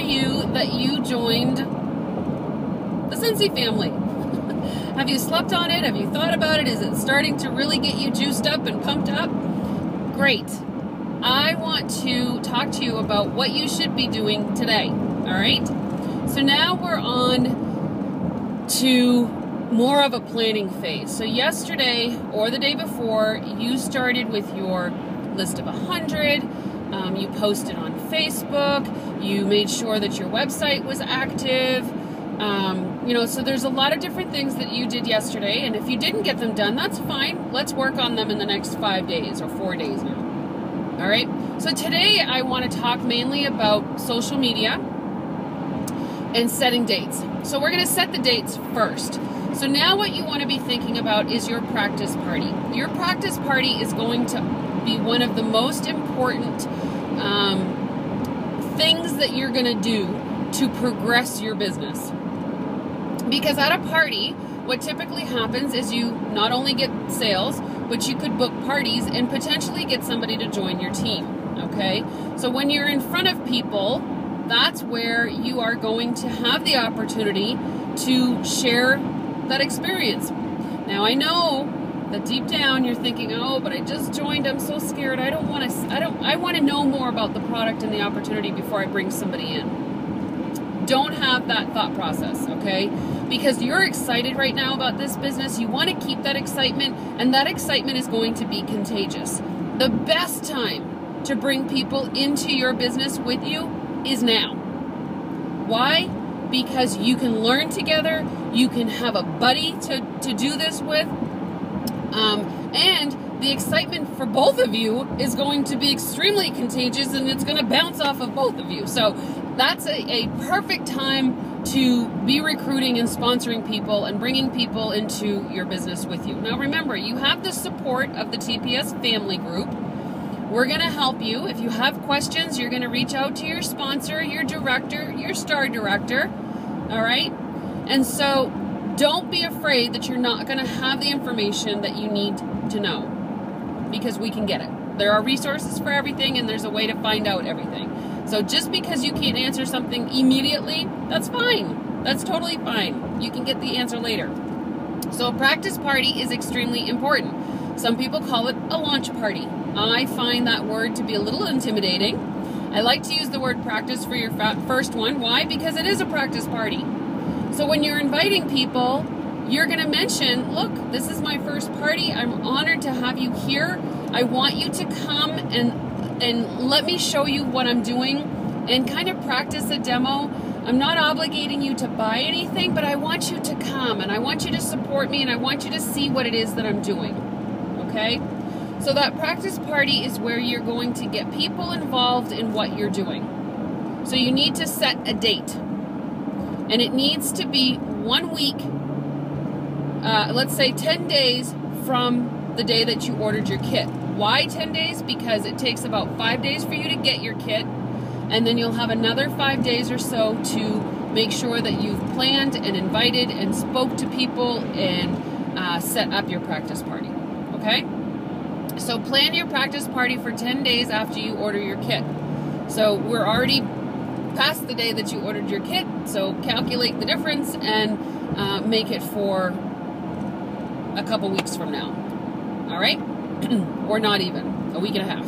you that you joined the Scentsy family? Have you slept on it? Have you thought about it? Is it starting to really get you juiced up and pumped up? Great. I want to talk to you about what you should be doing today. All right? So now we're on to more of a planning phase. So yesterday or the day before, you started with your list of 100. You posted on Facebook. You made sure that your website was active. So there's a lot of different things that you did yesterday, and if you didn't get them done, that's fine. Let's work on them in the next 5 days or 4 days now. All right? So today I want to talk mainly about social media and setting dates. So we're going to set the dates first. So now what you want to be thinking about is your practice party. Your practice party is going to be one of the most important things that you're going to do to progress your business. Because at a party, what typically happens is you not only get sales, but you could book parties and potentially get somebody to join your team, okay? So when you're in front of people, that's where you are going to have the opportunity to share that experience. Now, I know that deep down you're thinking, oh, but I just joined, I'm so scared, I want to know more about the product and the opportunity before I bring somebody in. Don't have that thought process, okay? Because you're excited right now about this business, you want to keep that excitement, and that excitement is going to be contagious. The best time to bring people into your business with you is now. Why? Because you can learn together, you can have a buddy to do this with, and the excitement for both of you is going to be extremely contagious, and it's going to bounce off of both of you. So that's a perfect time to be recruiting and sponsoring people and bringing people into your business with you. Now remember, you have the support of the TPS family group. We're going to help you. If you have questions, you're going to reach out to your sponsor, your director, your star director. All right? And so don't be afraid that you're not going to have the information that you need to know, because we can get it. There are resources for everything, and there's a way to find out everything. So just because you can't answer something immediately, that's fine. That's totally fine. You can get the answer later. So a practice party is extremely important. Some people call it a launch party. I find that word to be a little intimidating. I like to use the word practice for your first one. Why? Because it is a practice party. So when you're inviting people, you're going to mention, look, this is my first party. I'm honored to have you here. I want you to come and let me show you what I'm doing and kind of practice a demo. I'm not obligating you to buy anything, but I want you to come and I want you to support me and I want you to see what it is that I'm doing, okay? So that practice party is where you're going to get people involved in what you're doing. So you need to set a date, and it needs to be 1 week, let's say 10 days from the day that you ordered your kit. Why 10 days? Because it takes about 5 days for you to get your kit, and then you'll have another 5 days or so to make sure that you've planned and invited and spoke to people and set up your practice party, okay? So plan your practice party for 10 days after you order your kit. So we're already past the day that you ordered your kit, so calculate the difference and make it for a couple weeks from now, all right? Or not even, a week and a half.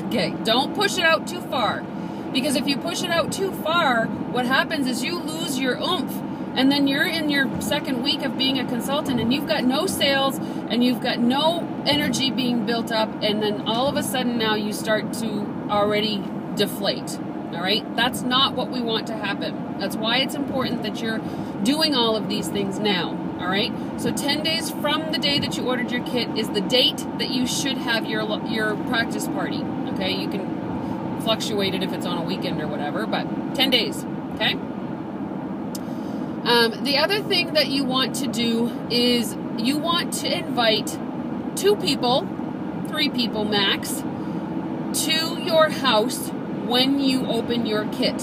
Okay, don't push it out too far, because if you push it out too far, what happens is you lose your oomph, and then you're in your second week of being a consultant and you've got no sales and you've got no energy being built up, and then all of a sudden now you start to already deflate. All right, that's not what we want to happen. That's why it's important that you're doing all of these things now. All right, so 10 days from the day that you ordered your kit is the date that you should have your practice party. Okay, you can fluctuate it if it's on a weekend or whatever, but 10 days, okay? The other thing that you want to do is you want to invite 2 people, 3 people max, to your house when you open your kit.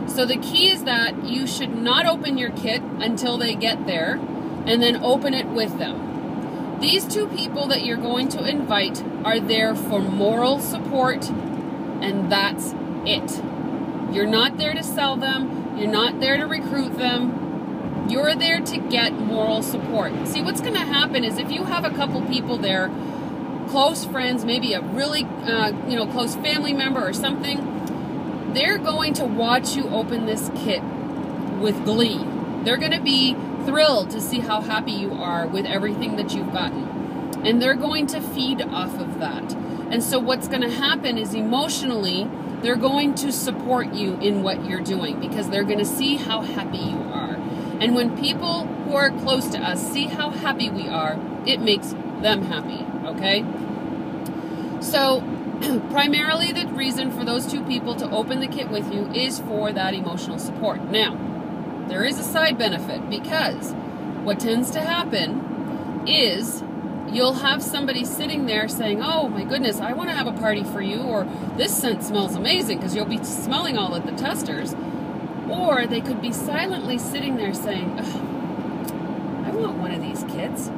So the key is that you should not open your kit until they get there and then open it with them. These 2 people that you're going to invite are there for moral support, and that's it. You're not there to sell them. You're not there to recruit them. You're there to get moral support. See, what's going to happen is if you have a couple people there, close friends, maybe a really close family member or something, they're going to watch you open this kit with glee. They're going to be thrilled to see how happy you are with everything that you've gotten. And they're going to feed off of that. And so what's going to happen is emotionally, they're going to support you in what you're doing because they're going to see how happy you are. And when people who are close to us see how happy we are, it makes them happy, okay? So primarily the reason for those two people to open the kit with you is for that emotional support. Now, there is a side benefit because what tends to happen is you'll have somebody sitting there saying, oh my goodness, I want to have a party for you, or this scent smells amazing, because you'll be smelling all of the testers. Or they could be silently sitting there saying, I want one of these kits.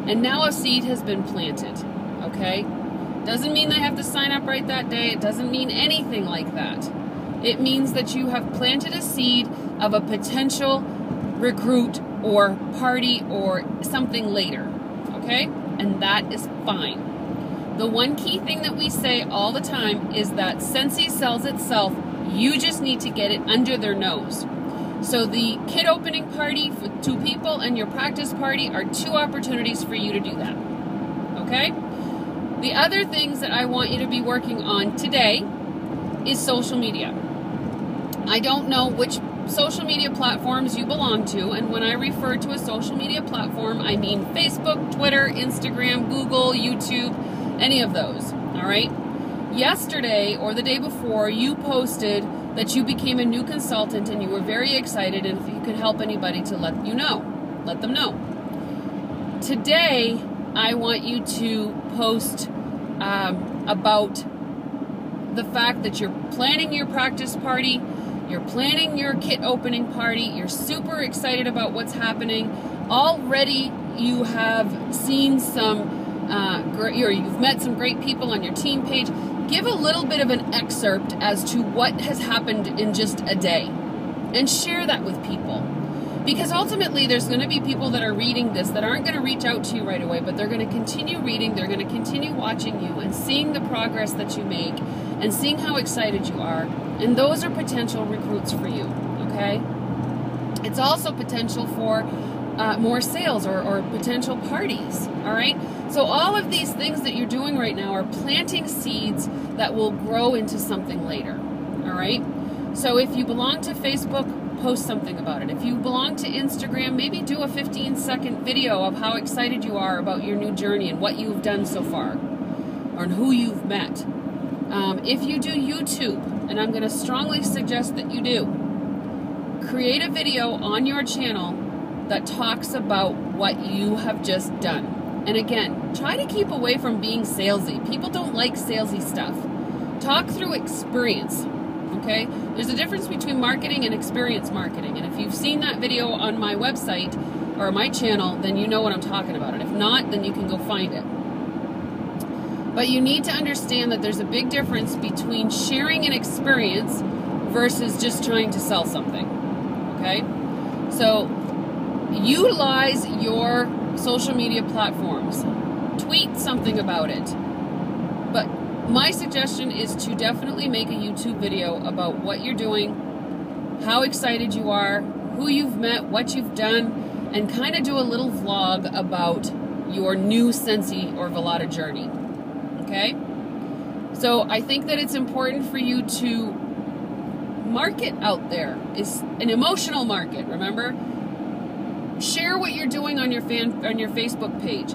And now a seed has been planted, okay? Doesn't mean they have to sign up right that day. It doesn't mean anything like that. It means that you have planted a seed of a potential recruit or party or something later, okay? And that is fine. The one key thing that we say all the time is that Scentsy sells itself. You just need to get it under their nose. So the kit opening party for 2 people and your practice party are 2 opportunities for you to do that, okay? The other things that I want you to be working on today is social media. I don't know which social media platforms you belong to, and when I refer to a social media platform, I mean Facebook, Twitter, Instagram, Google, YouTube, any of those, all right? Yesterday or the day before, you posted that you became a new consultant and you were very excited, and if you could help anybody to let them know. Today, I want you to post about the fact that you're planning your practice party, you're planning your kit opening party, you're super excited about what's happening. Already you have seen you've met some great people on your team page. Give a little bit of an excerpt as to what has happened in just a day and share that with people. Because ultimately there's going to be people that are reading this that aren't going to reach out to you right away, but they're going to continue reading, they're going to continue watching you and seeing the progress that you make and seeing how excited you are. And those are potential recruits for you, okay? It's also potential for more sales or potential parties, all right? So all of these things that you're doing right now are planting seeds that will grow into something later, all right? So if you belong to Facebook, post something about it. If you belong to Instagram, maybe do a 15-second video of how excited you are about your new journey and what you've done so far, or who you've met. If you do YouTube, and I'm going to strongly suggest that you do, create a video on your channel that talks about what you have just done. And again, try to keep away from being salesy. People don't like salesy stuff. Talk through experience, okay? There's a difference between marketing and experience marketing. And if you've seen that video on my website or my channel, then you know what I'm talking about. And if not, then you can go find it. But you need to understand that there's a big difference between sharing an experience versus just trying to sell something, okay? So utilize your social media platforms. Tweet something about it. But my suggestion is to definitely make a YouTube video about what you're doing, how excited you are, who you've met, what you've done, and kind of do a little vlog about your new Scentsy or Velada journey. Okay? So I think that it's important for you to market out there. It's an emotional market, remember? Share what you're doing on your Facebook page.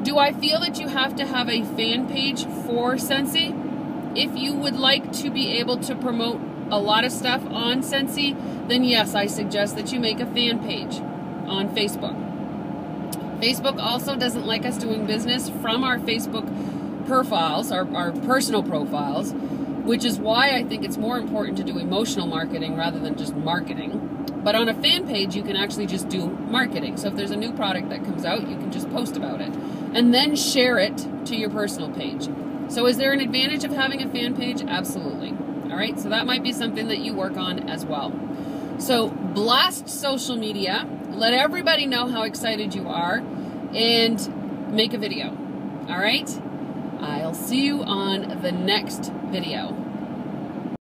Do I feel that you have to have a fan page for Scentsy? If you would like to be able to promote a lot of stuff on Scentsy, then yes, I suggest that you make a fan page on Facebook. Facebook also doesn't like us doing business from our Facebook profiles, our personal profiles, which is why I think it's more important to do emotional marketing rather than just marketing. But on a fan page, you can actually just do marketing. So if there's a new product that comes out, you can just post about it and then share it to your personal page. So is there an advantage of having a fan page? Absolutely. All All right, so that might be something that you work on as well. So blast social media, let everybody know how excited you are, and make a video. All right, I'll see you on the next video.